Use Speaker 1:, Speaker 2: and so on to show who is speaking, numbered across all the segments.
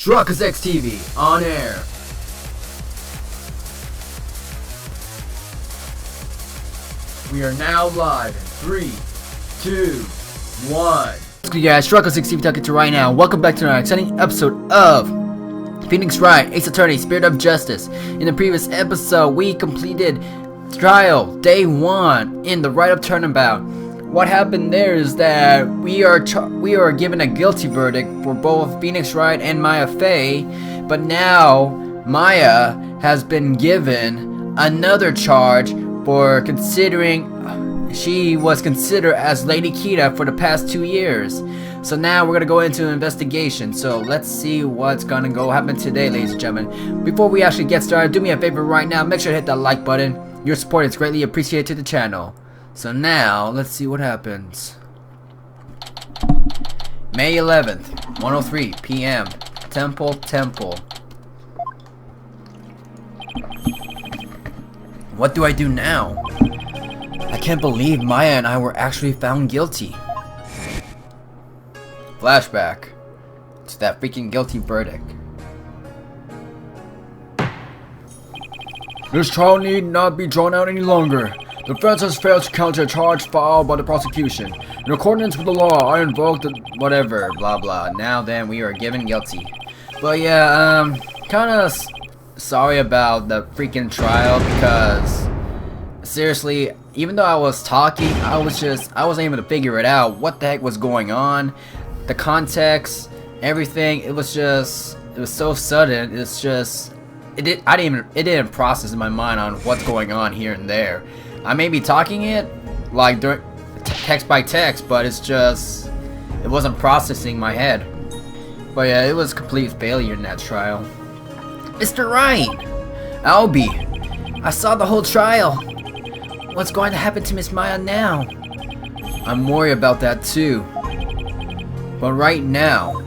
Speaker 1: Ruckus X TV on air. We are now live in 3, 2, 1. What's good, guys? Ruckus X TV talking to you right now. Welcome back to another exciting episode of Phoenix Wright, Ace Attorney, Spirit of Justice. In the previous episode, we completed trial day 1 in the write-up turnabout. What happened there is that we are given a guilty verdict for both Phoenix Wright and Maya Fey, but now Maya has been given another charge for considering she was considered as Lady Kita for the past 2 years. So now we're gonna go into an investigation. So let's see what's gonna go happen today, ladies and gentlemen. Before we actually get started, do me a favor right now. Make sure to hit that like button. Your support is greatly appreciated to the channel. So now, let's see what happens. May 11th, 1:03 p.m. Temple. What do I do now? I can't believe Maya and I were actually found guilty. Flashback to that freaking guilty verdict. This trial need not be drawn out any longer. The defense has failed to counter a charge filed by the prosecution. In accordance with the law, I invoke the whatever, blah blah. Now then, we are given guilty. But yeah, kinda sorry about the freaking trial because, seriously, even though I was talking, I wasn't able to figure it out. What the heck was going on? The context, everything, it was so sudden. It didn't process in my mind on what's going on here and there. I may be talking it like text by text, but it wasn't processing my head. But yeah, it was a complete failure in that trial. Mr. Wright! Albie! I saw the whole trial! What's going to happen to Miss Maya now? I'm worried about that too. But right now...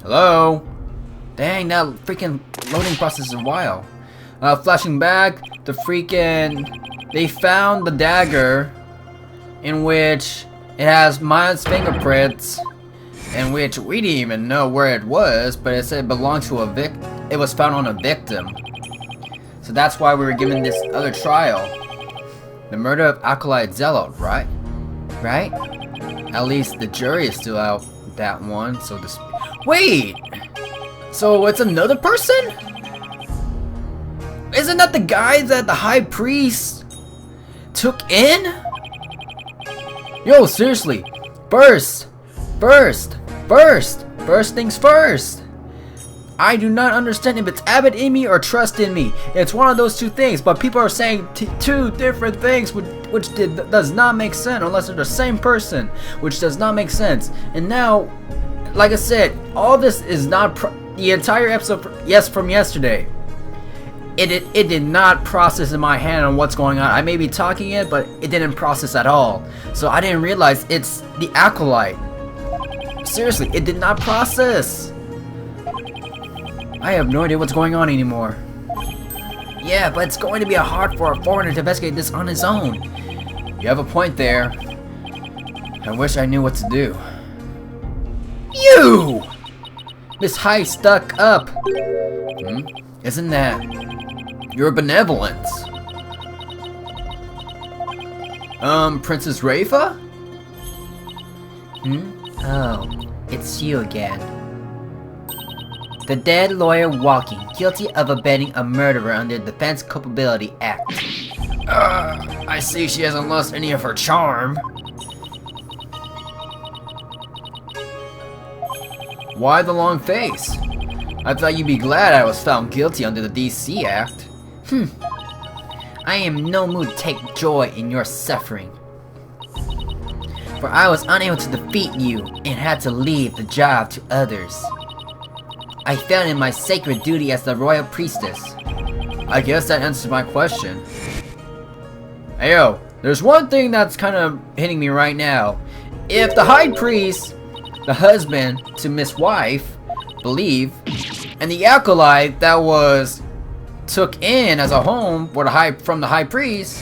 Speaker 1: Hello? Dang, that freaking loading process is a while. Flashing back, they found the dagger in which it has Maya's fingerprints, in which we didn't even know where it was, but it said it belonged to it was found on a victim. So that's why we were given this other trial. The murder of Acolyte Zeh'lot, right? Right? At least the jury is still out that one, so this... Wait! So it's another person? Isn't that the guy that the high priest took in? Yo, seriously. First things first. I do not understand if it's Abbott in me or trust in me. It's one of those two things, but people are saying two different things, which does not make sense unless they're the same person, which does not make sense. And now, like I said, all this is not the entire episode from yesterday. It did not process in my hand on what's going on. I may be talking it, but it didn't process at all. So I didn't realize it's the Acolyte. Seriously, it did not process. I have no idea what's going on anymore. Yeah, but it's going to be hard for a foreigner to investigate this on his own. You have a point there. I wish I knew what to do. You! Miss High stuck up. Isn't that your benevolence? Princess Rafa? Oh, it's you again. The dead lawyer walking, guilty of abetting a murderer under the Defense Culpability Act. I see she hasn't lost any of her charm. Why the long face? I thought you'd be glad I was found guilty under the DC Act. I am in no mood to take joy in your suffering. For I was unable to defeat you and had to leave the job to others. I failed in my sacred duty as the royal priestess. I guess that answers my question. Hey yo, there's one thing that's kind of hitting me right now. If the high priest, the husband to Miss Wife, believe, and the Acolyte that was took in as a home for from the high priest,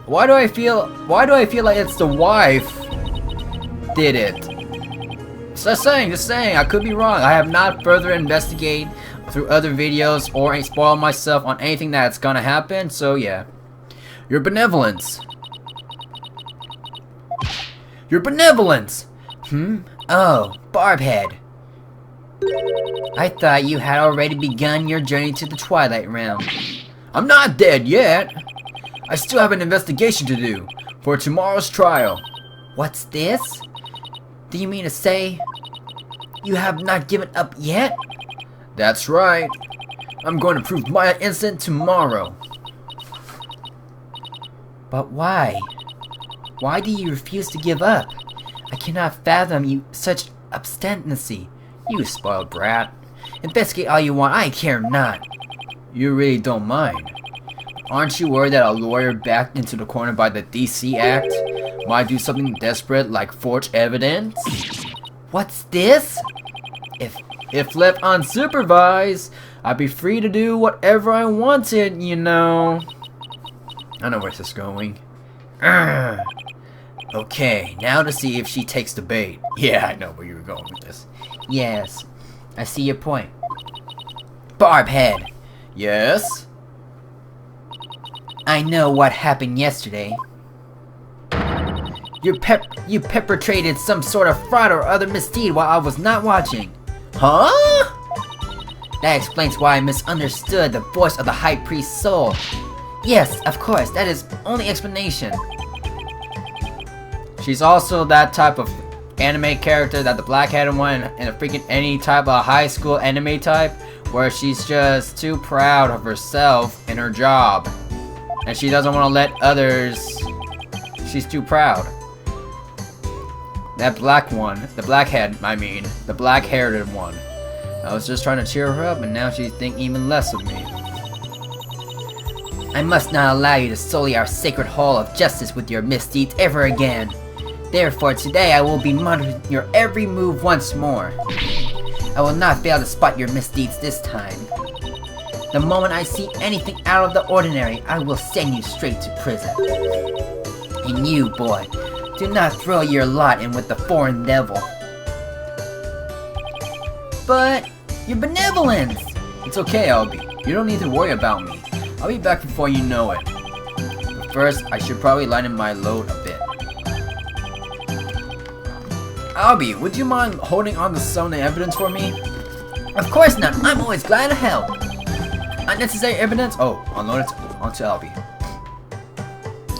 Speaker 1: why do I feel like it's the wife did it? Just saying. I could be wrong. I have not further investigated through other videos or ain't spoiled myself on anything that's gonna happen. So yeah. Your benevolence. Oh, Barbhead. I thought you had already begun your journey to the Twilight Realm. I'm not dead yet. I still have an investigation to do for tomorrow's trial. What's this? Do you mean to say you have not given up yet? That's right. I'm going to prove my innocent tomorrow. But why? Why do you refuse to give up? I cannot fathom you such obstinacy. You spoiled brat. Investigate all you want, I care not. You really don't mind. Aren't you worried that a lawyer backed into the corner by the DC Act might do something desperate like forge evidence? What's this? If left unsupervised, I'd be free to do whatever I wanted, you know. I know where this is going. Okay, now to see if she takes the bait. Yeah, I know where you were going with this. Yes, I see your point. Barbhead. Yes? I know what happened yesterday. You perpetrated some sort of fraud or other misdeed while I was not watching. Huh? That explains why I misunderstood the voice of the High Priest's soul. Yes, of course, that is only explanation. She's also that type of anime character that the black-headed one in a freaking any type of high school anime type where she's just too proud of herself and her job. And she doesn't want to let others... She's too proud. That black one, the black-haired one. I was just trying to cheer her up and now she thinks even less of me. I must not allow you to sully our sacred hall of justice with your misdeeds ever again. Therefore, today I will be monitoring your every move once more. I will not fail to spot your misdeeds this time. The moment I see anything out of the ordinary, I will send you straight to prison. And you, boy, do not throw your lot in with the foreign devil. But, your benevolence! It's okay, Albie. You don't need to worry about me. I'll be back before you know it. But first, I should probably lighten my load a bit. Albie, would you mind holding on to some of the evidence for me? Of course not. I'm always glad to help. Unnecessary evidence? Oh, unload it onto Albie.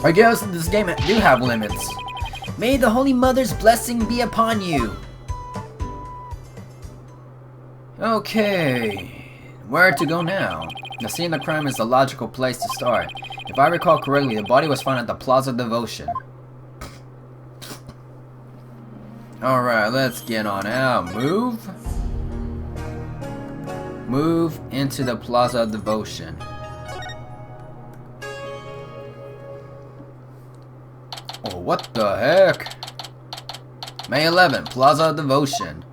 Speaker 1: I guess this game do have limits. May the Holy Mother's blessing be upon you. Okay, where to go now? The scene of the crime is the logical place to start. If I recall correctly, the body was found at the Plaza Devotion. Alright, let's get on out. Move into the Plaza Devotion. Oh, what the heck? May 11, Plaza Devotion.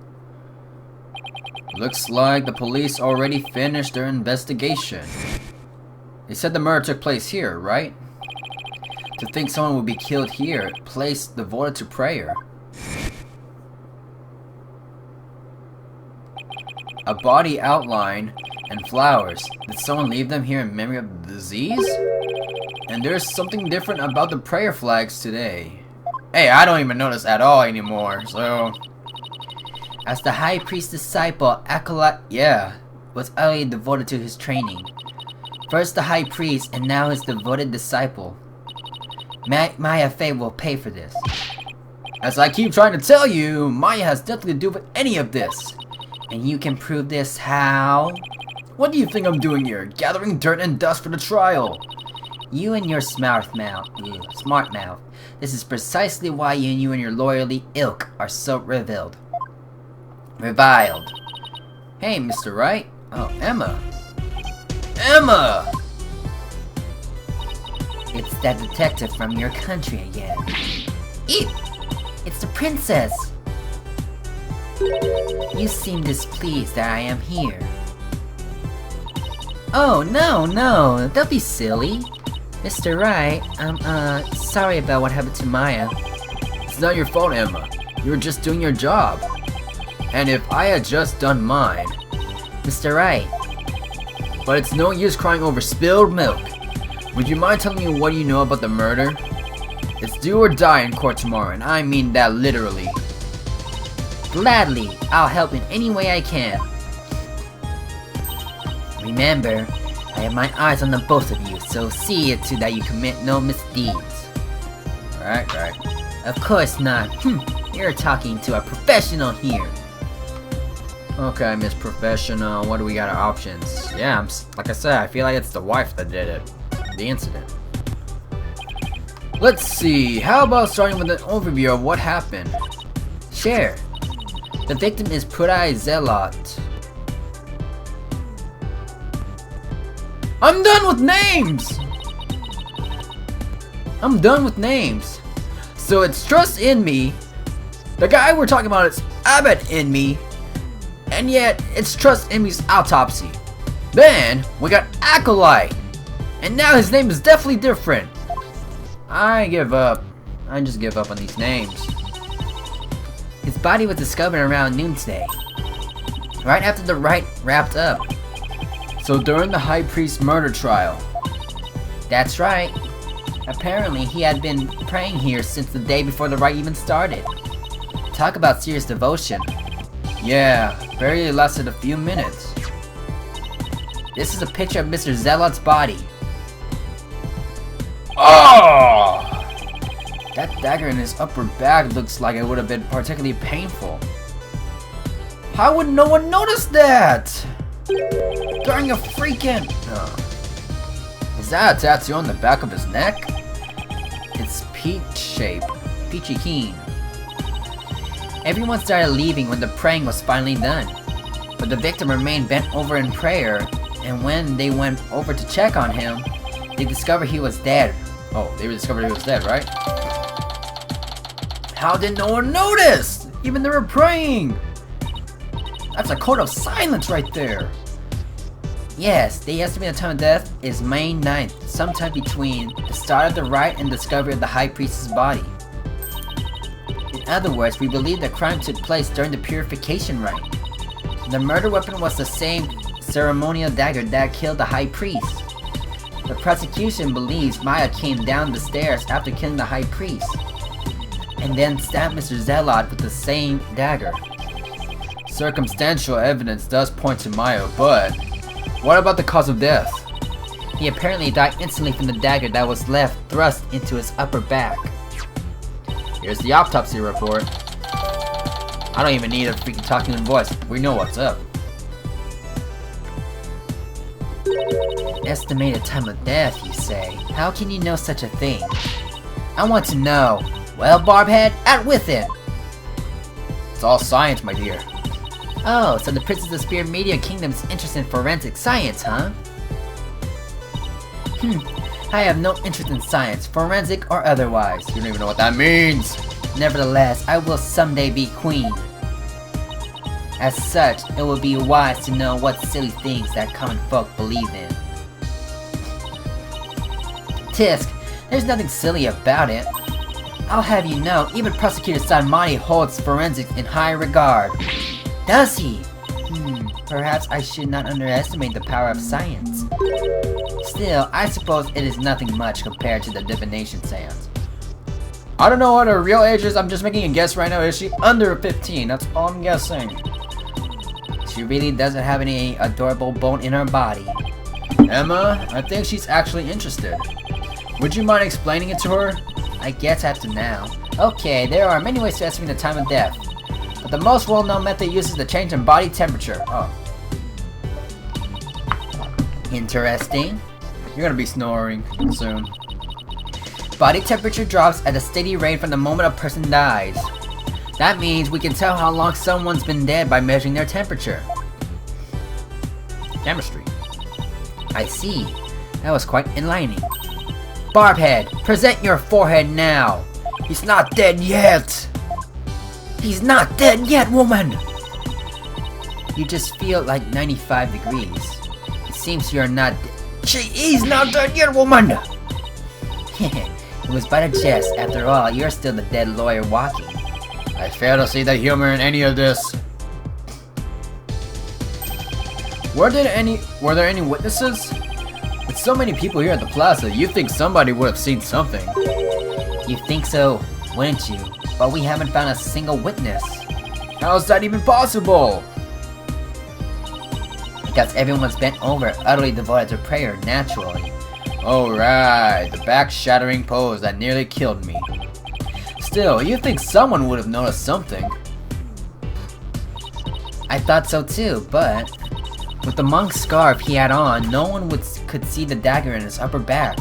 Speaker 1: Looks like the police already finished their investigation. They said the murder took place here, right? To think someone would be killed here, place devoted to prayer. A body outline and flowers. Did someone leave them here in memory of the disease? And there's something different about the prayer flags today. Hey, I don't even notice at all anymore, so... As the High Priest's disciple, Acolyte, was utterly devoted to his training. First the High Priest, and now his devoted disciple. Maya Fey will pay for this. As I keep trying to tell you, Maya has nothing to do with any of this. And you can prove this how? What do you think I'm doing here? Gathering dirt and dust for the trial. You and your smart mouth. This is precisely why you and your loyalty ilk are so reviled. Hey, Mr. Wright. Oh, Emma. Emma! It's that detective from your country again. Ew! It's the princess! You seem displeased that I am here. Oh, no, don't be silly. Mr. Wright, I'm, sorry about what happened to Maya. It's not your fault, Emma. You were just doing your job. And if I had just done mine...
Speaker 2: Mr. Wright.
Speaker 1: But it's no use crying over spilled milk. Would you mind telling me what you know about the murder? It's do or die in court tomorrow, and I mean that literally.
Speaker 2: Gladly, I'll help in any way I can. Remember, I have my eyes on the both of you, so see it to that you commit no misdeeds.
Speaker 1: Right.
Speaker 2: Of course not. You're talking to a professional here.
Speaker 1: Okay, Miss Professional, what do we got our options? Yeah, like I said, I feel like it's the wife that did it. The incident. Let's see, how about starting with an overview of what happened?
Speaker 2: Sure. The victim is Zeh'lot.
Speaker 1: I'm done with names! So it's Trust in Me, the guy we're talking about is Abbott in Me, and yet it's Trust in Me's autopsy. Then we got Acolyte, and now his name is definitely different. I give up. I just give up on these names.
Speaker 2: His body was discovered around noon today, right after the Wright wrapped up.
Speaker 1: So during the High Priest murder trial.
Speaker 2: That's right. Apparently he had been praying here since the day before the Wright even started. Talk about serious devotion.
Speaker 1: Yeah, barely lasted a few minutes.
Speaker 2: This is a picture of Mr. Zeh'lot's body.
Speaker 1: Oh! That dagger in his upper back looks like it would have been particularly painful. How would no one notice that? During a freaking... Is that a tattoo on the back of his neck? It's peachy keen.
Speaker 2: Everyone started leaving when the praying was finally done, but the victim remained bent over in prayer, and when they went over to check on him, they discovered he was dead.
Speaker 1: Oh, they discovered he was dead, right? How did no one notice? Even they were praying! That's a code of silence right there!
Speaker 2: Yes, they estimate the time of death is May 9th, sometime between the start of the Rite and discovery of the High Priestess' body. In other words, we believe the crime took place during the Purification Rite. The murder weapon was the same ceremonial dagger that killed the High Priest. The prosecution believes Maya came down the stairs after killing the High Priest, and then stabbed Mr. Zeh'lot with the same dagger.
Speaker 1: Circumstantial evidence does point to Maya, but what about the cause of death?
Speaker 2: He apparently died instantly from the dagger that was left thrust into his upper back.
Speaker 1: Here's the autopsy report. I don't even need a freaking talking voice. We know what's up.
Speaker 2: Estimated time of death, you say? How can you know such a thing? I want to know. Well, Barbhead, out with it!
Speaker 1: It's all science, my dear.
Speaker 2: Oh, so the Princess of Spirit Media Kingdom's interested in forensic science, huh? I have no interest in science, forensic or otherwise.
Speaker 1: You don't even know what that means!
Speaker 2: Nevertheless, I will someday be queen. As such, it will be wise to know what silly things that common folk believe in. Tisk, there's nothing silly about it. I'll have you know, even Prosecutor Sanmati holds forensics in high regard. Does he? Perhaps I should not underestimate the power of science. Still, I suppose it is nothing much compared to the divination seance.
Speaker 1: I don't know what her real age is, I'm just making a guess right now. Is she under 15? That's all I'm guessing.
Speaker 2: She really doesn't have any adorable bone in her body.
Speaker 1: Emma, I think she's actually interested. Would you mind explaining it to her?
Speaker 2: I guess after now. Okay, there are many ways to estimate the time of death, but the most well-known method uses the change in body temperature. Oh. Interesting.
Speaker 1: You're gonna be snoring soon.
Speaker 2: Body temperature drops at a steady rate from the moment a person dies. That means we can tell how long someone's been dead by measuring their temperature.
Speaker 1: Chemistry.
Speaker 2: I see. That was quite enlightening. Barbhead, present your forehead now.
Speaker 1: He's not dead yet.
Speaker 2: He's not dead yet, woman. You just feel like 95 degrees. It seems you're not.
Speaker 1: He's not dead yet, woman.
Speaker 2: It was but a jest. After all, you're still the dead lawyer walking.
Speaker 1: I fail to see the humor in any of this. Were there any witnesses? With so many people here at the plaza, you'd think somebody would have seen something.
Speaker 2: You think so, wouldn't you? But we haven't found a single witness.
Speaker 1: How is that even possible?
Speaker 2: Because everyone's bent over, utterly devoted to prayer, naturally.
Speaker 1: Oh right, the back-shattering pose that nearly killed me. Still, you'd think someone would have noticed something.
Speaker 2: I thought so too, but with the monk's scarf he had on, no one could see the dagger in his upper back.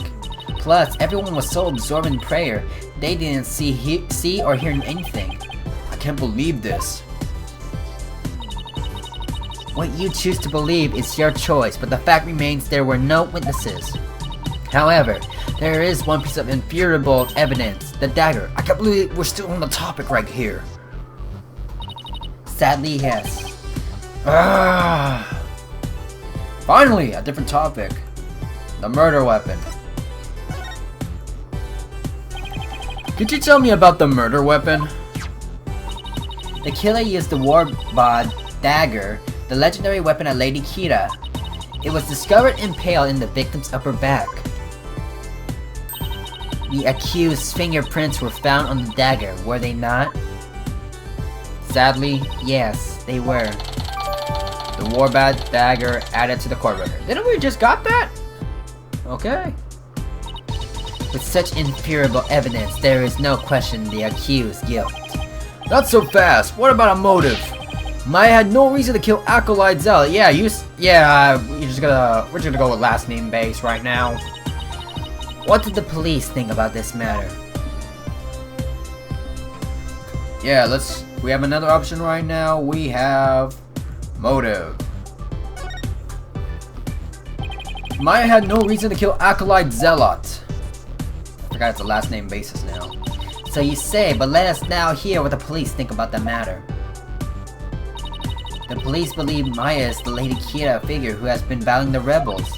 Speaker 2: Plus, everyone was so absorbed in prayer, they didn't see or hear anything.
Speaker 1: I can't believe this.
Speaker 2: What you choose to believe is your choice, but the fact remains there were no witnesses. However, there is one piece of infuriable evidence, the dagger.
Speaker 1: I can't believe we're still on the topic right here.
Speaker 2: Sadly, yes.
Speaker 1: Finally, a different topic. The murder weapon. Could you tell me about the murder weapon?
Speaker 2: The killer used the Warbod dagger, the legendary weapon of Lady Kira. It was discovered impaled in the victim's upper back. The accused's fingerprints were found on the dagger, were they not? Sadly, yes, they were.
Speaker 1: The Warbod dagger added to the court record. Didn't we just got that? Okay.
Speaker 2: With such infuriable evidence, there is no question the accused's guilt.
Speaker 1: Not so fast. What about a motive? Maya had no reason to kill Acolyte Zeh'lot. We're just gonna go with last name base right now.
Speaker 2: What did the police think about this matter?
Speaker 1: Yeah, we have another option right now. We have motive. Maya had no reason to kill Acolyte Zeh'lot. I forgot it's a last name basis now.
Speaker 2: So you say, but let us now hear what the police think about the matter. The police believe Maya is the Lady Kira figure who has been battling the rebels.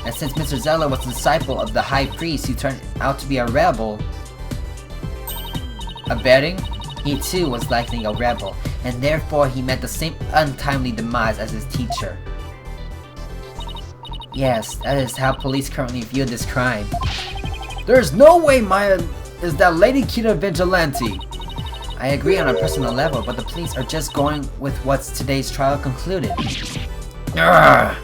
Speaker 2: And since Mr. Zeh'lot was a disciple of the High Priest who turned out to be a rebel,
Speaker 1: abetting,
Speaker 2: he too was likely a rebel, and therefore he met the same untimely demise as his teacher. Yes, that is how police currently view this crime.
Speaker 1: There's no way Maya is that Lady Kira vigilante.
Speaker 2: I agree on a personal level, but the police are just going with what today's trial concluded.
Speaker 1: Urgh.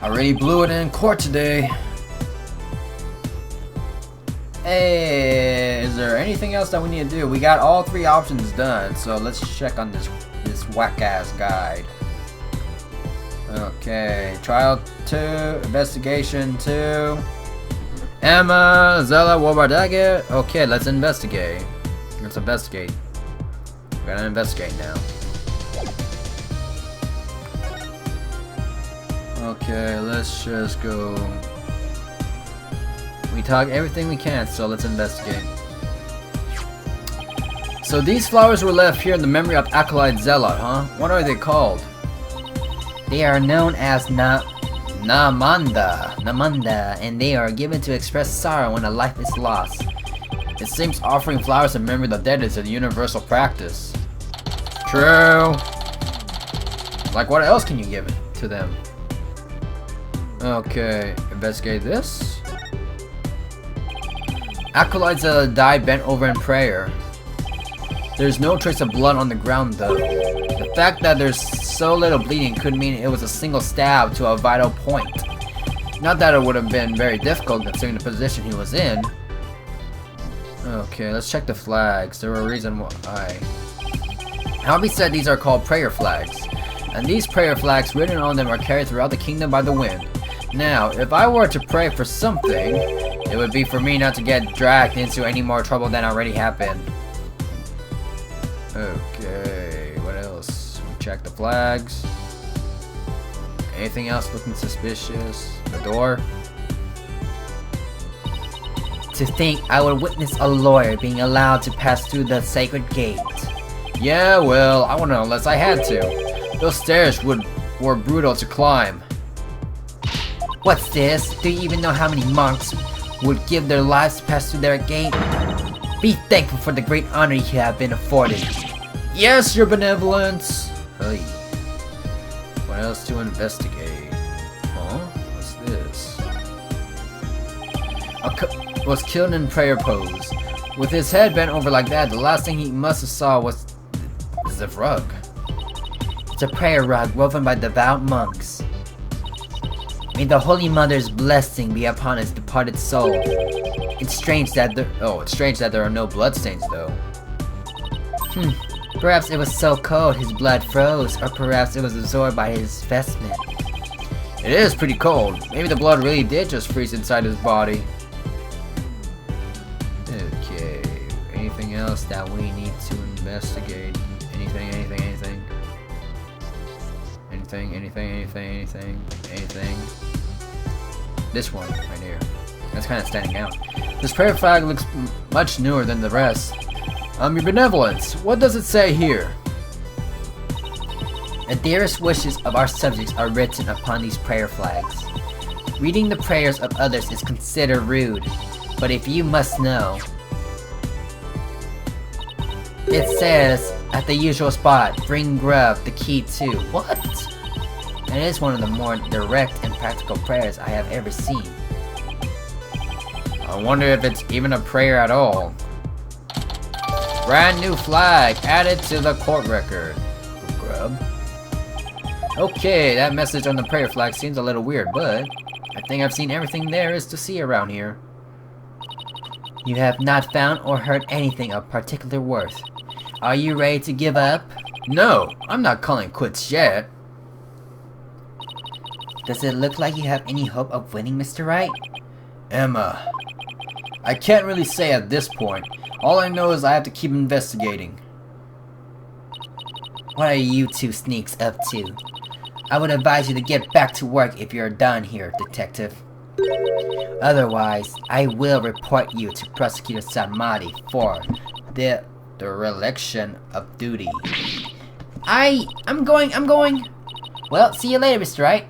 Speaker 1: I really blew it in court today. Hey, is there anything else that we need to do? We got all three options done, so let's check on this whack-ass guide. Okay, trial 2, investigation 2. Emma, Zeh'lot, Warbod dagger. Okay, let's investigate. Let's investigate. We're gonna investigate now. Okay, let's just go. We talk everything we can, so let's investigate. So these flowers were left here in the memory of Acolyte Zeh'lot, huh? What are they called?
Speaker 2: They are known as Namanda, and they are given to express sorrow when a life is lost.
Speaker 1: It seems offering flowers in memory of the dead is a universal practice. True. Like what else can you give it to them? Okay, investigate this. Acolytes died bent over in prayer. There's no trace of blood on the ground though. The fact that there's so little bleeding could mean it was a single stab to a vital point. Not that it would have been very difficult considering the position he was in. Okay, let's check the flags. There were a reason why. Albie said these are called prayer flags. And these prayer flags written on them are carried throughout the kingdom by the wind. Now, if I were to pray for something, it would be for me not to get dragged into any more trouble than already happened. Okay, what else? We check the flags. Anything else looking suspicious? The door?
Speaker 2: To think I would witness a lawyer being allowed to pass through the sacred gate.
Speaker 1: Yeah, well, I wouldn't unless I had to. Those stairs were brutal to climb.
Speaker 2: What's this? Do you even know how many monks would give their lives to pass through their gate? Be thankful for the great honor you have been afforded.
Speaker 1: Yes, your benevolence. Hey. What What else to investigate? Huh? What's this? Was killed in prayer pose. With his head bent over like that, the last thing he must have saw was the rug.
Speaker 2: It's a prayer rug woven by devout monks. May the Holy Mother's blessing be upon his departed soul. It's strange that there are no bloodstains, though. Perhaps it was so cold his blood froze, or perhaps it was absorbed by his vestment.
Speaker 1: It is pretty cold. Maybe the blood really did just freeze inside his body. Okay. Anything else that we need to investigate? Anything? This one, right here. That's kind of standing out. This prayer flag looks much newer than the rest. Your benevolence, what does it say here?
Speaker 2: The dearest wishes of our subjects are written upon these prayer flags. Reading the prayers of others is considered rude, but if you must know, it says, at the usual spot, bring grub, the key to. What? And it is one of the more direct and practical prayers I have ever seen.
Speaker 1: I wonder if it's even a prayer at all. Brand new flag added to the court record. Grub. Okay, that message on the prayer flag seems a little weird, but I think I've seen everything there is to see around here.
Speaker 2: You have not found or heard anything of particular worth. Are you ready to give up?
Speaker 1: No, I'm not calling quits yet.
Speaker 2: Does it look like you have any hope of winning, Mr. Wright?
Speaker 1: Emma, I can't really say at this point. All I know is I have to keep investigating.
Speaker 2: What are you two sneaks up to? I would advise you to get back to work if you're done here, Detective. Otherwise, I will report you to Prosecutor Samadi for the dereliction of duty. I'm going. Well, see you later, Mr. Wright.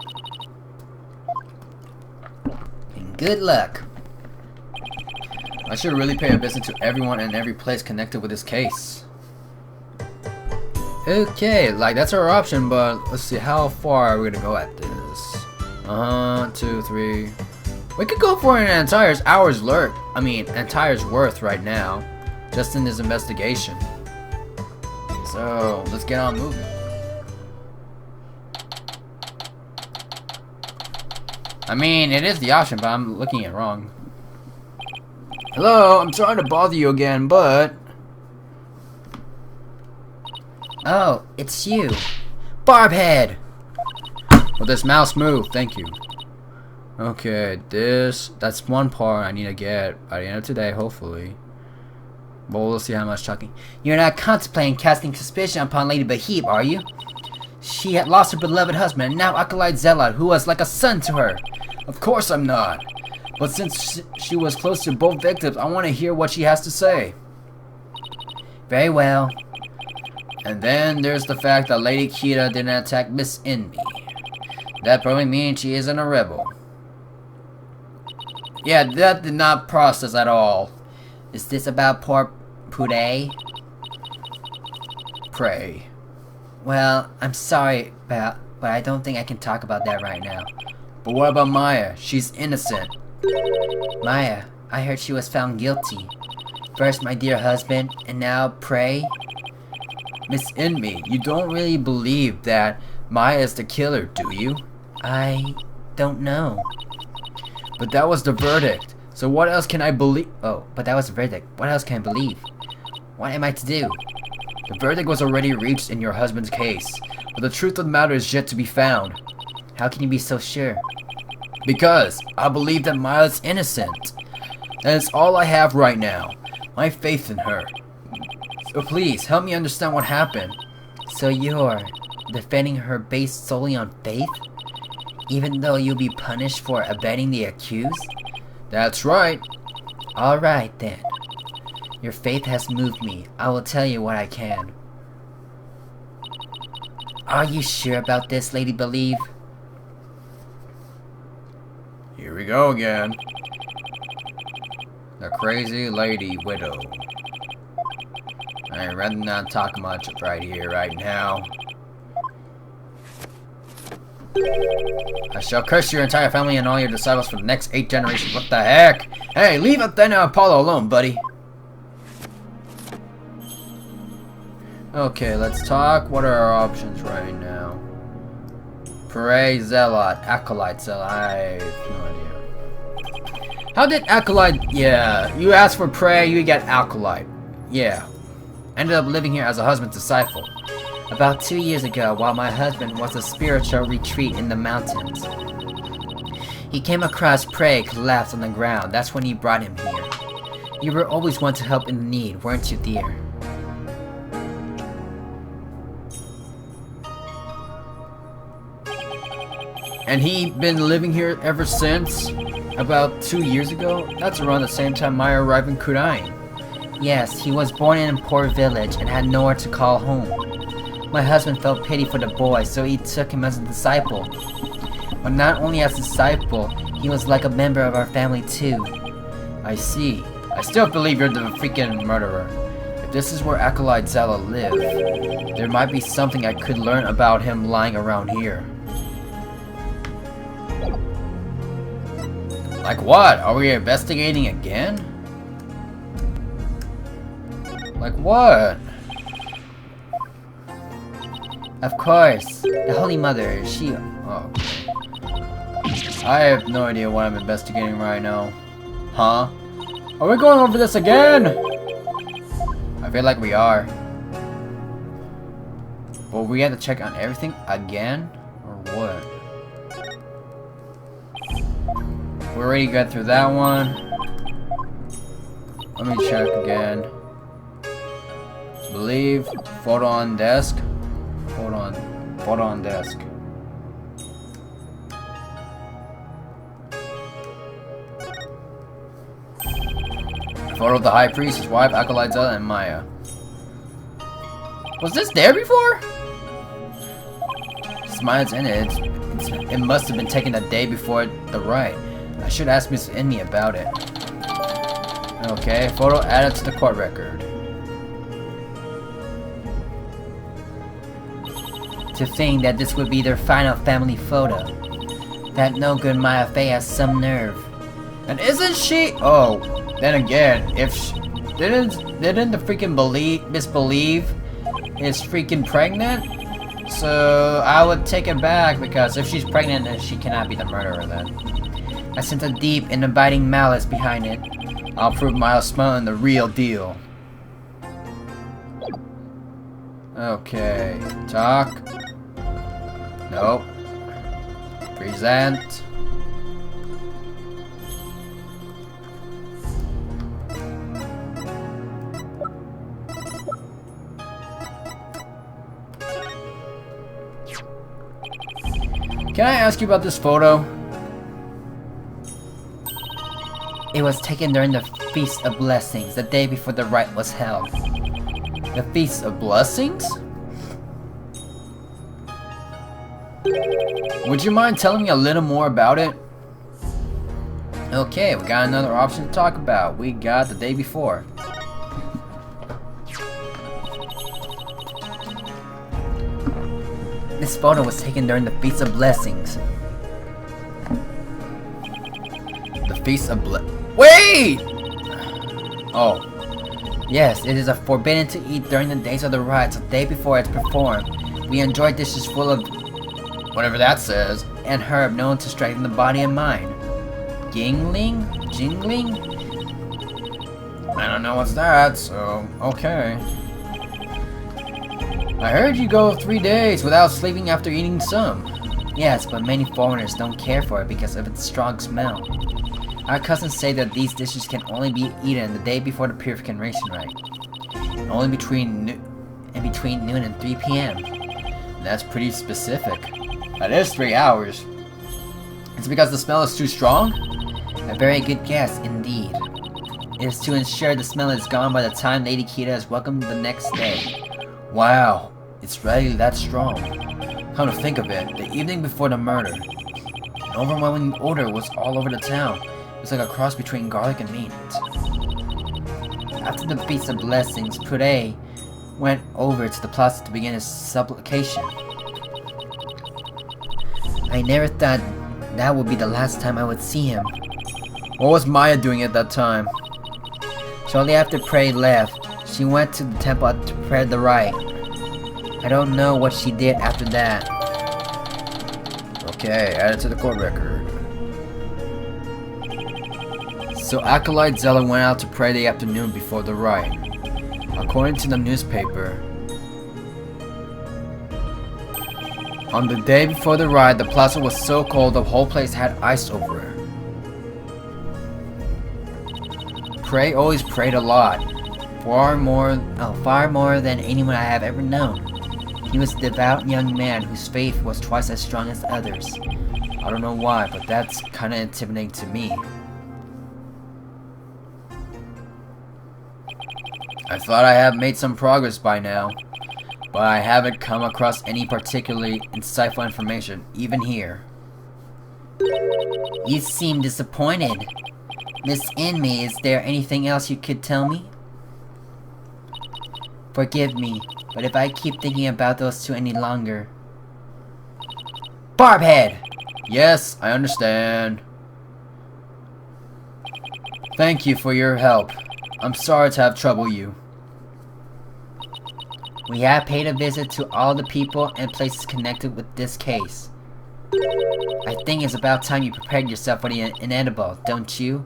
Speaker 2: And good luck.
Speaker 1: I should really pay a visit to everyone and every place connected with this case. Okay, like that's our option, but let's see how far are we gonna go at this. 2, 3. We could go for an entire hour's worth right now, just in this investigation. So let's get on moving. I mean, it is the option, but I'm looking at it wrong. Hello, I'm sorry to bother you again, but...
Speaker 2: Oh, it's you. Barbhead!
Speaker 1: Will this mouse move? Thank you. Okay, that's one part I need to get by the end of today, hopefully. But we'll see how much talking.
Speaker 2: You're not contemplating casting suspicion upon Lady Bahib, are you? She had lost her beloved husband, and now Acolyte Zeh'lot, who was like a son to her.
Speaker 1: Of course I'm not. But since she was close to both victims, I want to hear what she has to say.
Speaker 2: Very well.
Speaker 1: And then there's the fact that Lady Kita didn't attack Miss Inmi. That probably means she isn't a rebel. Yeah, that did not process at all.
Speaker 2: Is this about poor Pur'Gaid?
Speaker 1: Pray.
Speaker 2: Well, I'm sorry, but I don't think I can talk about that right now.
Speaker 1: But what about Maya? She's innocent.
Speaker 2: Maya, I heard she was found guilty. First my dear husband, and now Pray.
Speaker 1: Miss Inmi, you don't really believe that Maya is the killer, do you?
Speaker 2: I don't know.
Speaker 1: But that was the verdict. So what else can I believe?
Speaker 2: Oh, but that was the verdict. What else can I believe? What am I to do?
Speaker 1: The verdict was already reached in your husband's case, but the truth of the matter is yet to be found.
Speaker 2: How can you be so sure?
Speaker 1: Because I believe that Maya's innocent. That is all I have right now. My faith in her. So please, help me understand what happened.
Speaker 2: So you're defending her based solely on faith? Even though you'll be punished for abetting the accused?
Speaker 1: That's right.
Speaker 2: Alright then. Your faith has moved me. I will tell you what I can. Are you sure about this, Lady Believe?
Speaker 1: Here we go again. The crazy lady widow. I'd rather not talk much right here, right now. I shall curse your entire family and all your disciples for the next 8 generations. What the heck? Hey, leave Athena and Apollo alone, buddy. Okay, let's talk. What are our options right now? Pray, Zeh'lot, Acolyte, Zeh'lot. I have no idea. How did Acolyte... Yeah, you asked for Pray, you get Acolyte. Yeah. Ended up living here as a husband's disciple.
Speaker 2: About 2 years ago, while my husband was a spiritual retreat in the mountains, he came across Prey collapsed on the ground. That's when he brought him here. You were always one to help in need, weren't you, dear?
Speaker 1: And he been living here ever since? About 2 years ago? That's around the same time Maya arrived in Khura'in.
Speaker 2: Yes, he was born in a poor village and had nowhere to call home. My husband felt pity for the boy, so he took him as a disciple. But not only as a disciple, he was like a member of our family too.
Speaker 1: I see. I still believe you're the freaking murderer. If this is where Acolyte Zeh'lot lived, there might be something I could learn about him lying around here. Like what? Are we investigating again? Like what?
Speaker 2: Of course. The Holy Mother, she...
Speaker 1: Oh. I have no idea what I'm investigating right now. Huh? Are we going over this again? I feel like we are. But we have to check on everything again? Or what? We already got through that one. Let me check again. Believe. Photo on desk. Photo on desk. Photo of the High Priest, his wife, Acolyte Zeh'lot, and Maya. Was this there before? Maya's in it. It must have been taken a day before the rite. I should ask Miss Innie about it. Okay, photo added to the court record.
Speaker 2: To think that this would be their final family photo. That no good Maya Fey has some nerve.
Speaker 1: And isn't she? Oh, then again, if she, didn't the freaking misbelieve is freaking pregnant? So I would take it back because if she's pregnant, then she cannot be the murderer then.
Speaker 2: I sense a deep and abiding malice behind it.
Speaker 1: I'll prove Miles smelling the real deal. Okay, talk. Nope. Present. Can I ask you about this photo?
Speaker 2: It was taken during the Feast of Blessings, the day before the rite was held.
Speaker 1: The Feast of Blessings? Would you mind telling me a little more about it? Okay, we got another option to talk about. We got the day before.
Speaker 2: This photo was taken during the Feast of Blessings.
Speaker 1: The Feast of Wait! Oh.
Speaker 2: Yes, it is forbidden to eat during the days of the rites, the day before it's performed. We enjoy dishes full of
Speaker 1: whatever that says.
Speaker 2: And herb known to strengthen the body and mind. Jingling?
Speaker 1: I don't know what's that, so okay. I heard you go 3 days without sleeping after eating some.
Speaker 2: Yes, but many foreigners don't care for it because of its strong smell. Our cousins say that these dishes can only be eaten the day before the purification rite.
Speaker 1: And only between noon and 3 p.m. That's pretty specific. That is 3 hours. It's because the smell is too strong?
Speaker 2: A very good guess, indeed. It is to ensure the smell is gone by the time Lady Kita is welcomed the next day.
Speaker 1: Wow, it's really that strong. Come to think of it, the evening before the murder, an overwhelming odor was all over the town. It was like a cross between garlic and meat.
Speaker 2: After the Feast of Blessings, Puré went over to the Plaza to begin his supplication. I never thought that would be the last time I would see him.
Speaker 1: What was Maya doing at that time?
Speaker 2: Shortly after Prey left, she went to the temple to prepare the rite. I don't know what she did after that.
Speaker 1: Okay, add it to the court record. So Acolyte Zeh'lot went out to pray the afternoon before the rite. According to the newspaper, on the day before the rite, the plaza was so cold the whole place had ice over it. Prey always prayed a lot. Far more than anyone I have ever known. He was a devout young man whose faith was twice as strong as others. I don't know why, but that's kinda intimidating to me. I thought I had made some progress by now, but I haven't come across any particularly insightful information, even here.
Speaker 2: You seem disappointed. Miss Inmate, is there anything else you could tell me? Forgive me, but if I keep thinking about those two any longer... Barbhead!
Speaker 1: Yes, I understand. Thank you for your help. I'm sorry to have troubled you.
Speaker 2: We have paid a visit to all the people and places connected with this case. I think it's about time you prepared yourself for the inedible, don't you?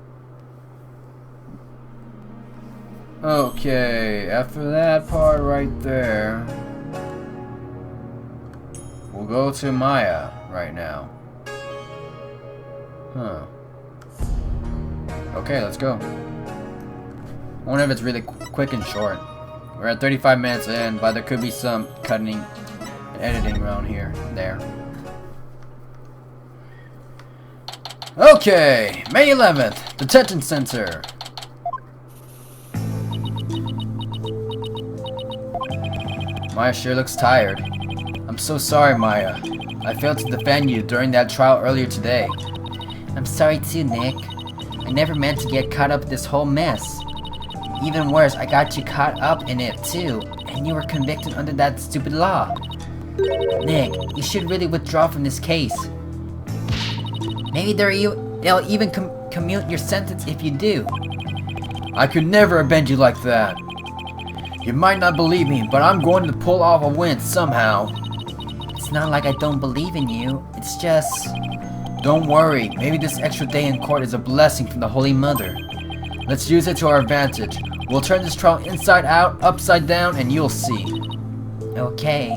Speaker 1: Okay, after that part right there, we'll go to Maya right now. Huh. Okay, let's go. I wonder if it's really quick and short. We're at 35 minutes in, but there could be some cutting and editing around here and there. Okay, May 11th, Detention Center. Maya sure looks tired. I'm so sorry, Maya. I failed to defend you during that trial earlier today.
Speaker 2: I'm sorry too, Nick. I never meant to get caught up in this whole mess. Even worse, I got you caught up in it too, and you were convicted under that stupid law. Nick, you should really withdraw from this case. Maybe they'll even commute your sentence if you do.
Speaker 1: I could never avenge you like that. You might not believe me, but I'm going to pull off a win somehow.
Speaker 2: It's not like I don't believe in you, it's just...
Speaker 1: Don't worry, maybe this extra day in court is a blessing from the Holy Mother. Let's use it to our advantage. We'll turn this trial inside out, upside down, and you'll see.
Speaker 2: Okay.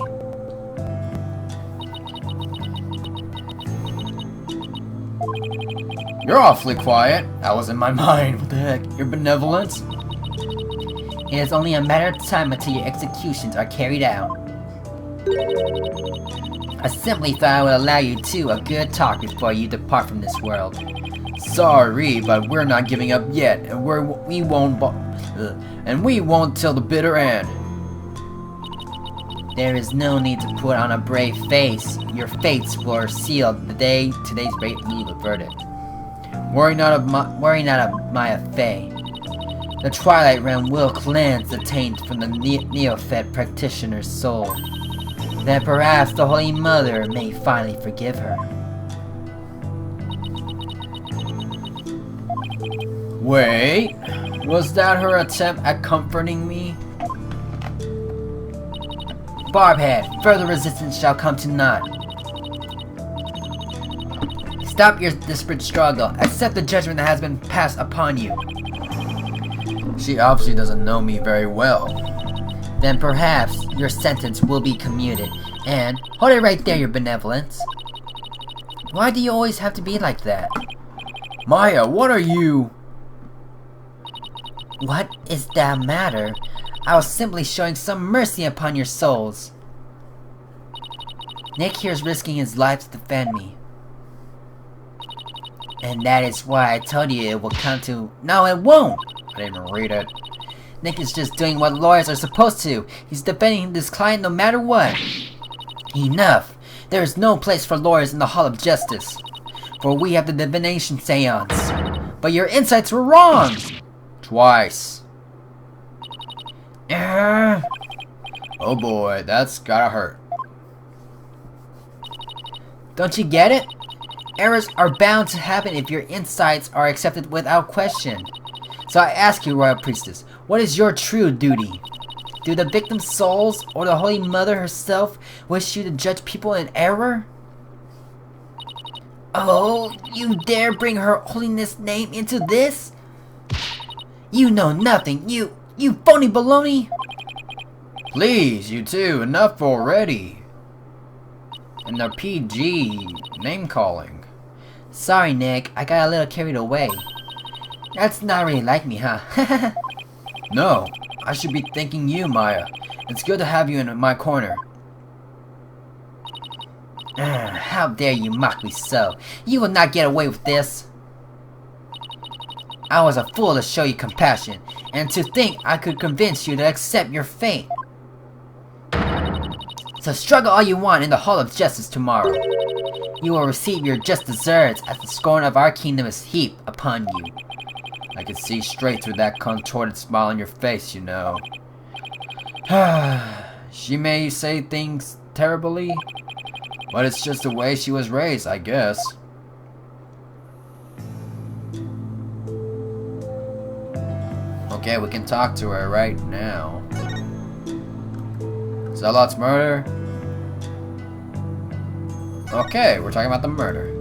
Speaker 1: You're awfully quiet. That was in my mind. What the heck? Your benevolence?
Speaker 2: It is only a matter of time until your executions are carried out. I simply thought I would allow you a good talk before you depart from this world.
Speaker 1: Sorry, but we're not giving up yet, and we won't till the bitter end.
Speaker 2: There is no need to put on a brave face. Your fates were sealed the day today's verdict.
Speaker 1: Worry not of
Speaker 2: Maya Fey. The Twilight Realm will cleanse the taint from the neophyte practitioner's soul. Then perhaps the Holy Mother may finally forgive her.
Speaker 1: Wait, was that her attempt at comforting me?
Speaker 2: Barbhead, further resistance shall come to naught. Stop your desperate struggle. Accept the judgment that has been passed upon you.
Speaker 1: She obviously doesn't know me very well.
Speaker 2: Then perhaps your sentence will be commuted. And hold it right there, your benevolence. Why do you always have to be like that?
Speaker 1: Maya, what are you?
Speaker 2: What is that matter? I was simply showing some mercy upon your souls. Nick here is risking his life to defend me. And that is why I told you it will come to... No, it won't!
Speaker 1: I didn't even read it.
Speaker 2: Nick is just doing what lawyers are supposed to. He's defending this client no matter what. Enough! There is no place for lawyers in the Hall of Justice. For we have the divination seance. But your insights were wrong!
Speaker 1: Twice. Oh boy, that's gotta hurt.
Speaker 2: Don't you get it? Errors are bound to happen if your insights are accepted without question. So I ask you, Royal Priestess, what is your true duty? Do the victim's souls or the Holy Mother herself wish you to judge people in error? Oh, you dare bring Her Holiness' name into this? You know nothing, you phony baloney!
Speaker 1: Please, you two, enough already. And the PG name calling.
Speaker 2: Sorry, Nick, I got a little carried away. That's not really like me, huh?
Speaker 1: No, I should be thanking you, Maya. It's good to have you in my corner.
Speaker 2: How dare you mock me so? You will not get away with this. I was a fool to show you compassion, and to think I could convince you to accept your fate. So struggle all you want in the Hall of Justice tomorrow. You will receive your just deserts as the scorn of our kingdom is heaped upon you.
Speaker 1: I can see straight through that contorted smile on your face, you know. She may say things terribly, but it's just the way she was raised, I guess. Okay, we can talk to her right now. Zeh'lot's murder? Okay, we're talking about the murder.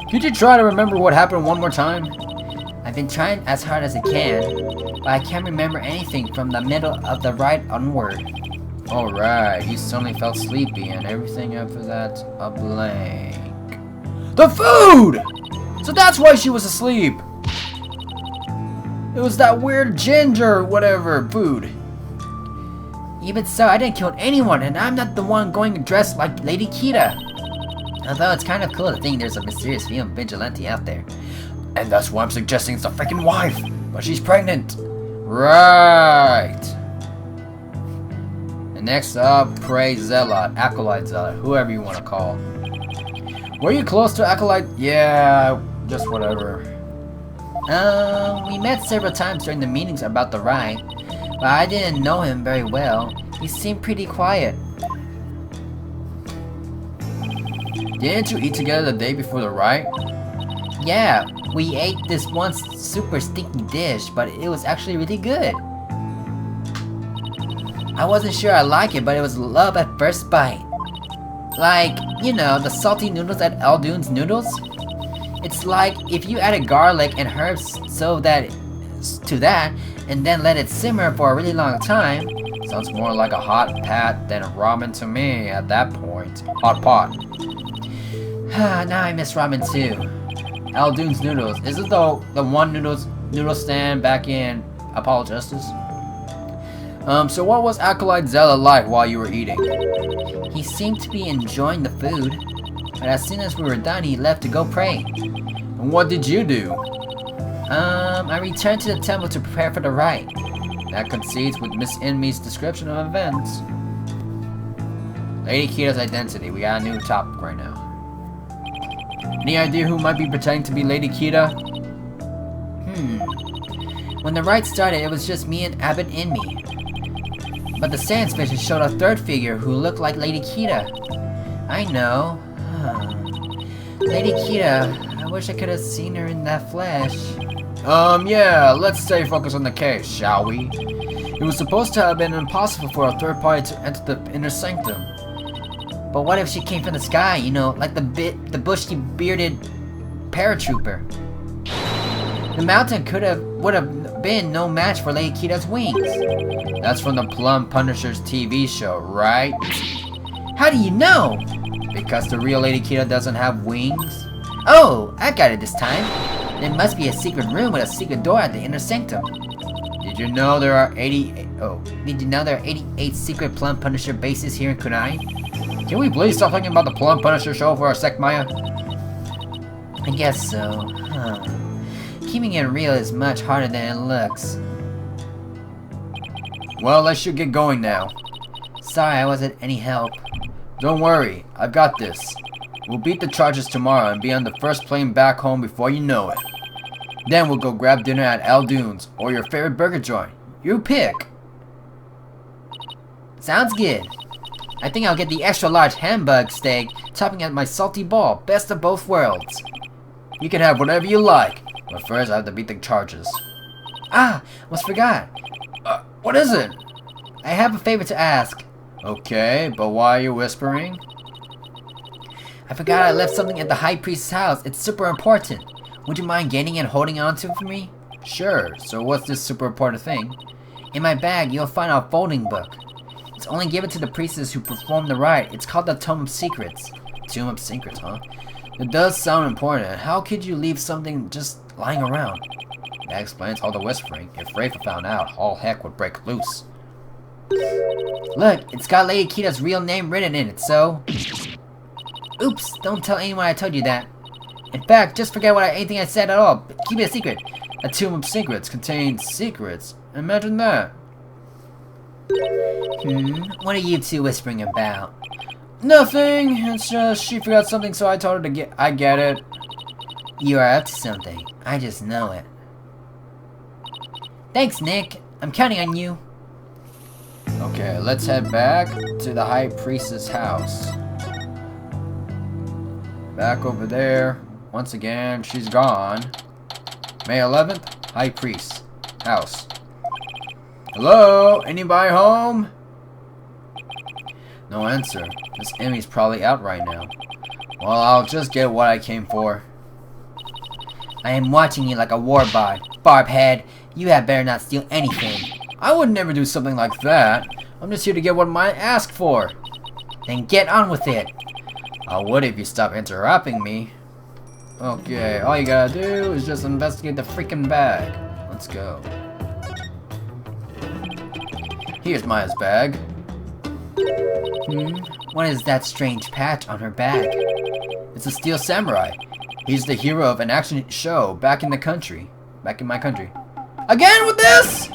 Speaker 1: Could you try to remember what happened one more time?
Speaker 2: I've been trying as hard as I can, but I can't remember anything from the middle of the ride onward.
Speaker 1: Alright, you suddenly felt sleepy and everything after that a blank. The food! So that's why she was asleep! It was that weird ginger whatever food.
Speaker 2: Even so, I didn't kill anyone, and I'm not the one going dressed like Lady Kita. Although it's kind of cool to think there's a mysterious female vigilante out there.
Speaker 1: And that's why I'm suggesting it's the freaking wife, but she's pregnant. Right. And next up, pray Zeh'lot, Acolyte Zeh'lot, whoever you want to call. Were you close to Acolyte? Yeah, just whatever.
Speaker 2: We met several times during the meetings about the Wright, but I didn't know him very well. He seemed pretty quiet.
Speaker 1: Didn't you eat together the day before the Wright?
Speaker 2: Yeah, we ate this one super stinky dish, but it was actually really good. I wasn't sure I liked it, but it was love at first bite. Like, you know, the salty noodles at Eldune's Noodles? It's like if you added garlic and herbs to that, and then let it simmer for a really long time.
Speaker 1: Sounds more like a hot pat than ramen to me at that point. Hot pot.
Speaker 2: Now I miss ramen too.
Speaker 1: Eldune's Noodles. Is it the one noodle stand back in Apollo Justice? So what was Acolyte Zeh'lot like while you were eating?
Speaker 2: He seemed to be enjoying the food, but as soon as we were done, he left to go pray.
Speaker 1: And what did you do?
Speaker 2: I returned to the temple to prepare for the rite.
Speaker 1: That concedes with Miss Inmi's description of events. Lady Kita's identity. We got a new topic right now. Any idea who might be pretending to be Lady Kita?
Speaker 2: When the rite started, it was just me and Abbot Inmi. But the Sans Vision showed a third figure who looked like Lady Kita. I know. Lady Kita, I wish I could have seen her in that flesh.
Speaker 1: Yeah, let's stay focused on the case, shall we? It was supposed to have been impossible for a third party to enter the inner sanctum.
Speaker 2: But what if she came from the sky, you know, like the bushy bearded paratrooper? The mountain would have been no match for Lady Kita's wings.
Speaker 1: That's from the Plum Punisher's TV show, right?
Speaker 2: How do you know?
Speaker 1: Because the real Lady Kita doesn't have wings.
Speaker 2: Oh, I got it this time. There must be a secret room with a secret door at the inner sanctum.
Speaker 1: Did you know there are 88
Speaker 2: secret Plum Punisher bases here in Khura'in?
Speaker 1: Can we please stop talking about the Plum Punisher show for a sec, Maya?
Speaker 2: I guess so. Keeping it real is much harder than it looks.
Speaker 1: Well, let's should get going now.
Speaker 2: Sorry I wasn't any help.
Speaker 1: Don't worry, I've got this. We'll beat the charges tomorrow and be on the first plane back home before you know it. Then we'll go grab dinner at Eldune's or your favorite burger joint. You pick.
Speaker 2: Sounds good. I think I'll get the extra large hamburg steak, topping at my salty ball. Best of both worlds.
Speaker 1: You can have whatever you like, but first I have to beat the charges.
Speaker 2: Ah, almost forgot.
Speaker 1: What is it?
Speaker 2: I have a favor to ask.
Speaker 1: Okay, but why are you whispering?
Speaker 2: I forgot I left something at the High Priest's house. It's super important. Would you mind getting it and holding on to it for me?
Speaker 1: Sure, so what's this super important thing?
Speaker 2: In my bag, you'll find a folding book. It's only given to the priestess who performed the rite. It's called the Tome of Secrets.
Speaker 1: Tomb of Secrets, huh? It does sound important. How could you leave something just lying around? That explains all the whispering. If Rafa found out, all heck would break loose.
Speaker 2: Look, it's got Lady Kita's real name written in it, so... Oops, don't tell anyone I told you that. In fact, just forget anything I said at all. Keep it a secret.
Speaker 1: A Tomb of Secrets contains secrets. Imagine that.
Speaker 2: What are you two whispering about?
Speaker 1: Nothing. It's just she forgot something, so I told her to I get it.
Speaker 2: You are up to something. I just know it. Thanks, Nick. I'm counting on you.
Speaker 1: Okay, let's head back to the High Priestess' house. Back over there. Once again, she's gone. May 11th, High Priest house. Hello? Anybody home? No answer. Miss Emmy's probably out right now. Well, I'll just get what I came for.
Speaker 2: I am watching you like a war barb head. You had better not steal anything.
Speaker 1: I would never do something like that. I'm just here to get what I asked for.
Speaker 2: Then get on with it.
Speaker 1: I would if you stop interrupting me. Okay, all you gotta do is just investigate the freaking bag. Let's go. Here's Maya's bag.
Speaker 2: What is that strange patch on her bag?
Speaker 1: It's a steel samurai. He's the hero of an action show back in my country. Again with this?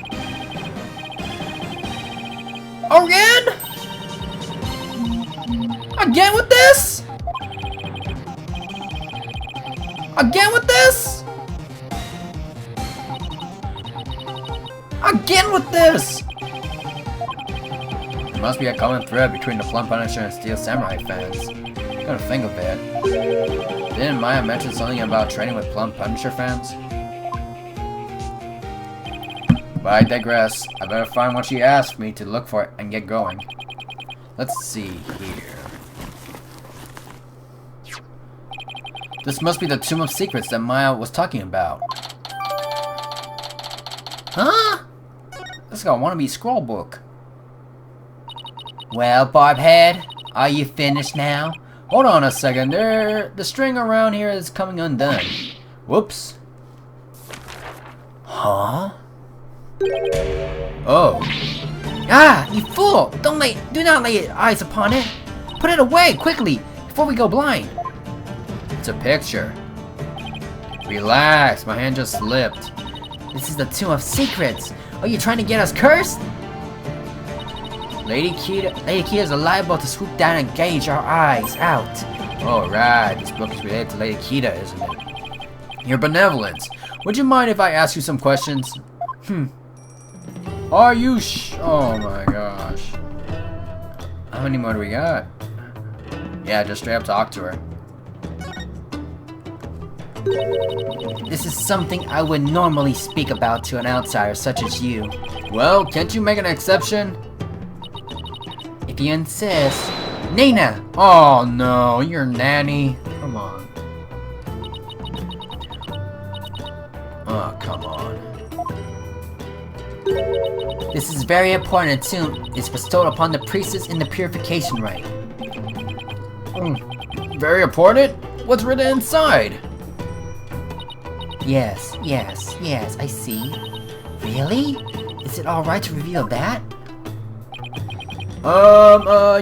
Speaker 1: Again? Again with this? Again with this? Again with this? There must be a common thread between the Plum Punisher and Steel Samurai fans. Gotta think of it. Didn't Maya mention something about training with Plum Punisher fans? But I digress. I better find what she asked me to look for and get going. Let's see here. This must be the Tomb of Secrets that Maya was talking about. Huh? This got a wannabe scroll book.
Speaker 2: Well, Barbhead, are you finished now?
Speaker 1: Hold on a second. The string around here is coming undone. Whoops.
Speaker 2: Huh?
Speaker 1: Oh.
Speaker 2: Ah, you fool! Do not lay your eyes upon it. Put it away quickly before we go blind.
Speaker 1: It's a picture. Relax, my hand just slipped.
Speaker 2: This is the Tomb of Secrets. Are you trying to get us cursed? Lady Kita is liable to swoop down and gauge our eyes out.
Speaker 1: Oh, right. This book is related to Lady Kita, isn't it? Your benevolence. Would you mind if I ask you some questions? Are you oh my gosh. How many more do we got? Yeah, just straight up talk to her.
Speaker 2: This is something I would normally speak about to an outsider such as you.
Speaker 1: Well, can't you make an exception?
Speaker 2: If you insist. Nina!
Speaker 1: Oh no, your nanny. Come on. Oh, come on.
Speaker 2: This is very important. Tomb is bestowed upon the priestess in the purification rite.
Speaker 1: Very important? What's written inside?
Speaker 2: Yes, I see. Really? Is it alright to reveal that?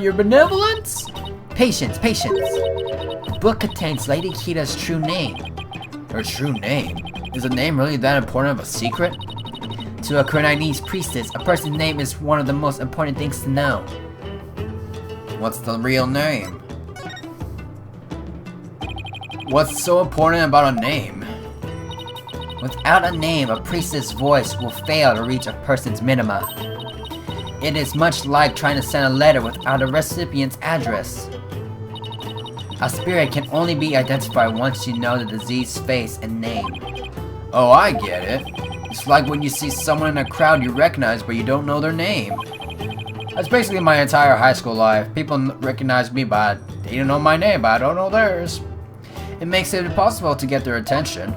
Speaker 1: Your benevolence?
Speaker 2: Patience. The book contains Lady Kita's true name.
Speaker 1: Her true name? Is a name really that important of a secret?
Speaker 2: To a Khura'inese priestess, a person's name is one of the most important things to know.
Speaker 1: What's the real name? What's so important about a name?
Speaker 2: Without a name, a priestess' voice will fail to reach a person's minima. It is much like trying to send a letter without a recipient's address. A spirit can only be identified once you know the disease's face and name.
Speaker 1: Oh, I get it. It's like when you see someone in a crowd you recognize but you don't know their name. That's basically my entire high school life. People recognize me, but they don't know my name, but I don't know theirs. It makes it impossible to get their attention.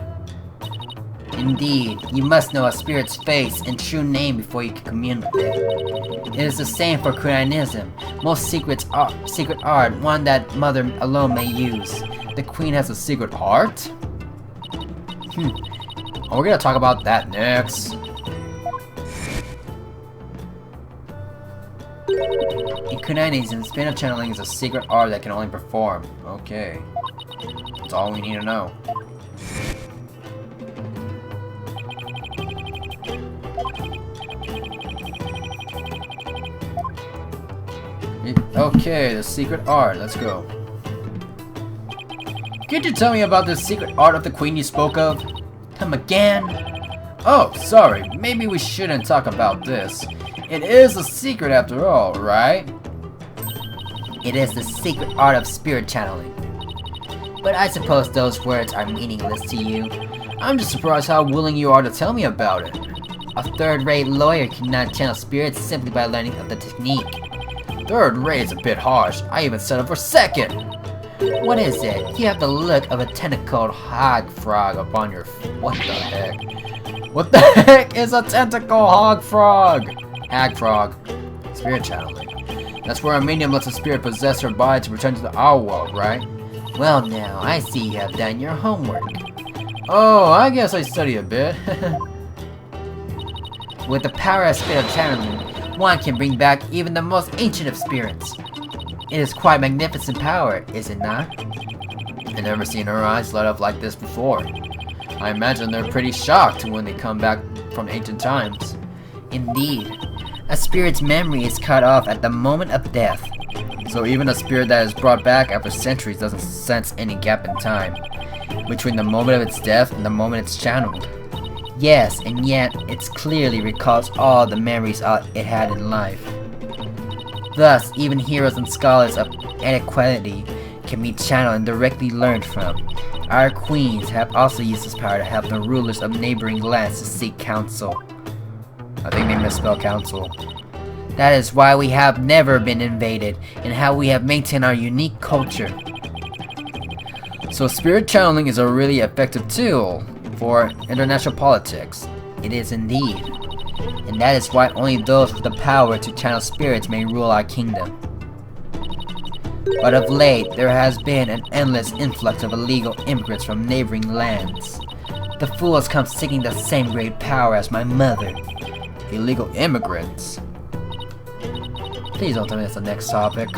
Speaker 2: Indeed, you must know a spirit's face and true name before you can commune with it. It is the same for Khura'ism. Most secret art, one that Mother alone may use.
Speaker 1: The Queen has a secret heart? Oh, we're gonna talk about that next.
Speaker 2: In Khura'ism, spirit channeling is a secret art that can only perform.
Speaker 1: Okay. That's all we need to know. Okay, the secret art. Let's go. Could you tell me about the secret art of the Queen you spoke of?
Speaker 2: Come again?
Speaker 1: Oh, sorry. Maybe we shouldn't talk about this. It is a secret after all, right?
Speaker 2: It is the secret art of spirit channeling. But I suppose those words are meaningless to you.
Speaker 1: I'm just surprised how willing you are to tell me about it.
Speaker 2: A third-rate lawyer cannot channel spirits simply by learning of the technique.
Speaker 1: Third rate's a bit harsh. I even settled for second.
Speaker 2: What is it? You have the look of a tentacled hog frog upon your...
Speaker 1: What the heck? What the heck is a tentacle hog frog? Hag frog. Spirit channeling. That's where a medium lets a spirit possess her body to return to the our world, right?
Speaker 2: Well now, I see you have done your homework.
Speaker 1: Oh, I guess I study a bit.
Speaker 2: With the power of spirit channeling, one can bring back even the most ancient of spirits. It is quite magnificent power, is it not?
Speaker 1: I've never seen her eyes light up like this before. I imagine they're pretty shocked when they come back from ancient times.
Speaker 2: Indeed. A spirit's memory is cut off at the moment of death.
Speaker 1: So even a spirit that is brought back after centuries doesn't sense any gap in time between the moment of its death and the moment it's channeled.
Speaker 2: Yes, and yet it clearly recalls all the memories it had in life. Thus, even heroes and scholars of antiquity can be channeled and directly learned from. Our queens have also used this power to help the rulers of neighboring lands to seek counsel.
Speaker 1: I think they misspelled counsel.
Speaker 2: That is why we have never been invaded, and how we have maintained our unique culture.
Speaker 1: So spirit channeling is a really effective tool for international politics.
Speaker 2: It is indeed. And that is why only those with the power to channel spirits may rule our kingdom. But of late, there has been an endless influx of illegal immigrants from neighboring lands. The fools come seeking the same great power as my mother.
Speaker 1: Illegal immigrants?
Speaker 2: Please don't tell me that's the next topic.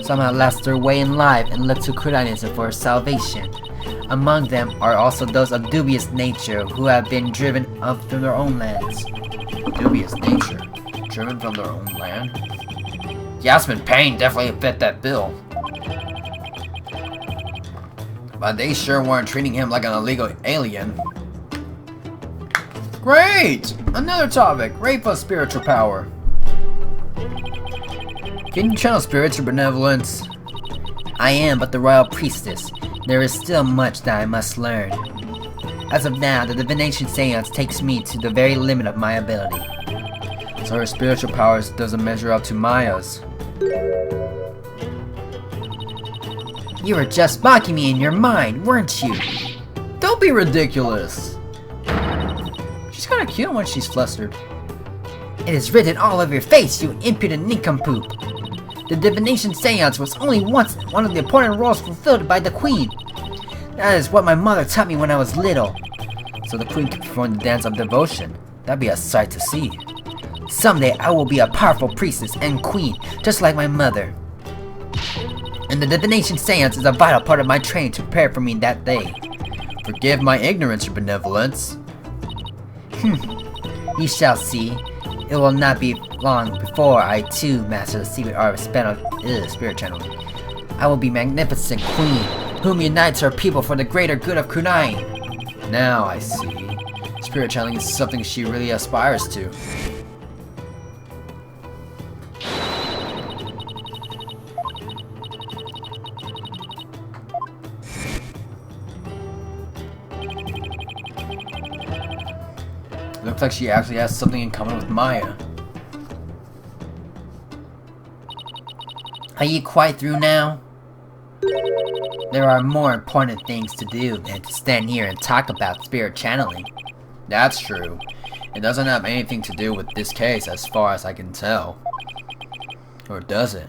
Speaker 2: Some have lost their way in life and look to Khura'ism for salvation. Among them are also those of dubious nature who have been driven up from their own lands.
Speaker 1: Dubious nature? Driven from their own land? Yasmin Payne definitely fit that bill. But they sure weren't treating him like an illegal alien. Great! Another topic, rape of spiritual power. Can you channel spirits or benevolence?
Speaker 2: I am but the royal priestess. There is still much that I must learn. As of now, the divination seance takes me to the very limit of my ability.
Speaker 1: So her spiritual powers doesn't measure up to Maya's.
Speaker 2: You were just mocking me in your mind, weren't you?
Speaker 1: Don't be ridiculous! She's kinda cute when she's flustered.
Speaker 2: It is written all over your face, you impudent nincompoop! The divination seance was only once one of the important roles fulfilled by the queen. That is what my mother taught me when I was little.
Speaker 1: So the queen can perform the dance of devotion. That'd be a sight to see.
Speaker 2: Someday I will be a powerful priestess and queen, just like my mother. And the divination seance is a vital part of my training to prepare for me that day.
Speaker 1: Forgive my ignorance, your benevolence.
Speaker 2: You shall see. It will not be long before I too master the secret art of spirit channeling. I will be magnificent queen, whom unites her people for the greater good of Khura'in.
Speaker 1: Now I see. Spirit channeling is something she really aspires to. Looks like she actually has something in common with Maya.
Speaker 2: Are you quite through now? There are more important things to do than to stand here and talk about spirit channeling.
Speaker 1: That's true. It doesn't have anything to do with this case as far as I can tell. Or does it?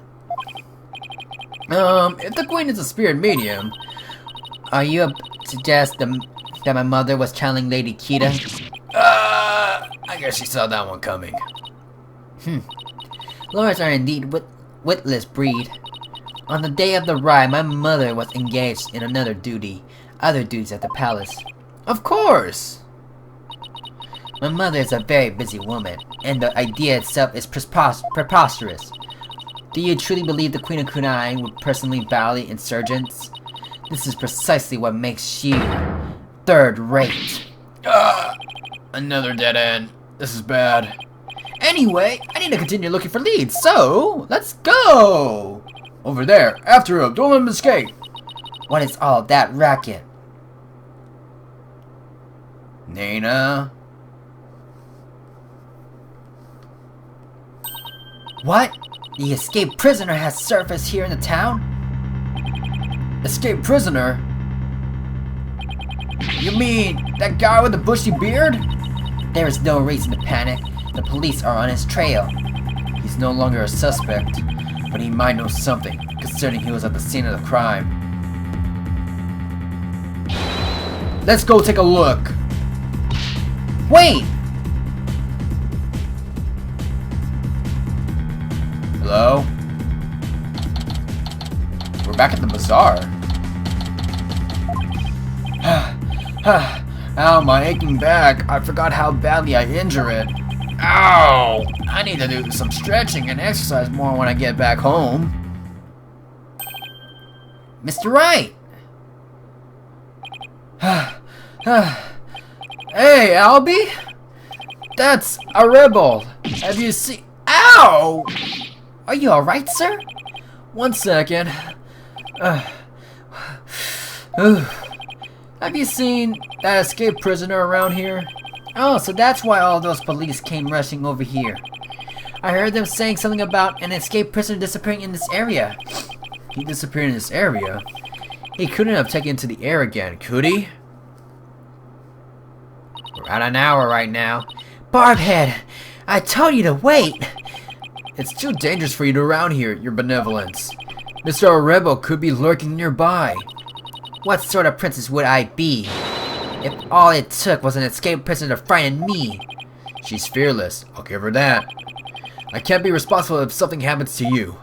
Speaker 1: If the Queen is a spirit medium...
Speaker 2: Are you suggest that my mother was channeling Lady Kita?
Speaker 1: I guess she saw that one coming.
Speaker 2: Lords are indeed witless breed. On the day of the ride, my mother was engaged in other duties at the palace.
Speaker 1: Of course!
Speaker 2: My mother is a very busy woman, and the idea itself is preposterous. Do you truly believe the Queen of Khura'in would personally battle the insurgents? This is precisely what makes you third-rate.
Speaker 1: Another dead end. This is bad.
Speaker 2: Anyway, I need to continue looking for leads, so let's go!
Speaker 1: Over there, after him, don't let him escape.
Speaker 2: What is all that racket?
Speaker 1: Nana?
Speaker 2: What? The escaped prisoner has surfaced here in the town?
Speaker 1: Escaped prisoner? You mean that guy with the bushy beard?
Speaker 2: There is no reason to panic. The police are on his trail.
Speaker 1: He's no longer a suspect, but he might know something, considering he was at the scene of the crime. Let's go take a look.
Speaker 2: Wait!
Speaker 1: Hello? We're back at the bazaar. Ow, my aching back. I forgot how badly I injured it. Ow! I need to do some stretching and exercise more when I get back home.
Speaker 2: Mr. Wright!
Speaker 1: Hey, Albie? That's a rebel. Have you seen... Ow!
Speaker 2: Are you alright, sir?
Speaker 1: One second. Have you seen that escaped prisoner around here?
Speaker 2: Oh, so that's why all those police came rushing over here. I heard them saying something about an escaped prisoner disappearing in this area.
Speaker 1: He disappeared in this area? He couldn't have taken to the air again, could he? We're at an hour right now.
Speaker 2: Barbhead! I told you to wait!
Speaker 1: It's too dangerous for you to around here, your benevolence. Mr. Arebo could be lurking nearby.
Speaker 2: What sort of princess would I be? If all it took was an escaped prisoner to frighten me.
Speaker 1: She's fearless, I'll give her that. I can't be responsible if something happens to you.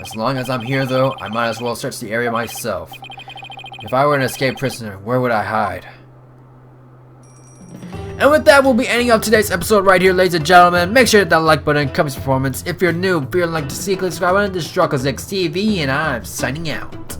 Speaker 1: As long as I'm here though, I might as well search the area myself. If I were an escaped prisoner, where would I hide? And with that, we'll be ending up today's episode right here, ladies and gentlemen. Make sure to hit that like button and comment performance. If you're new, feel like to see, click subscribe button. This is Struggles X TV, and I'm signing out.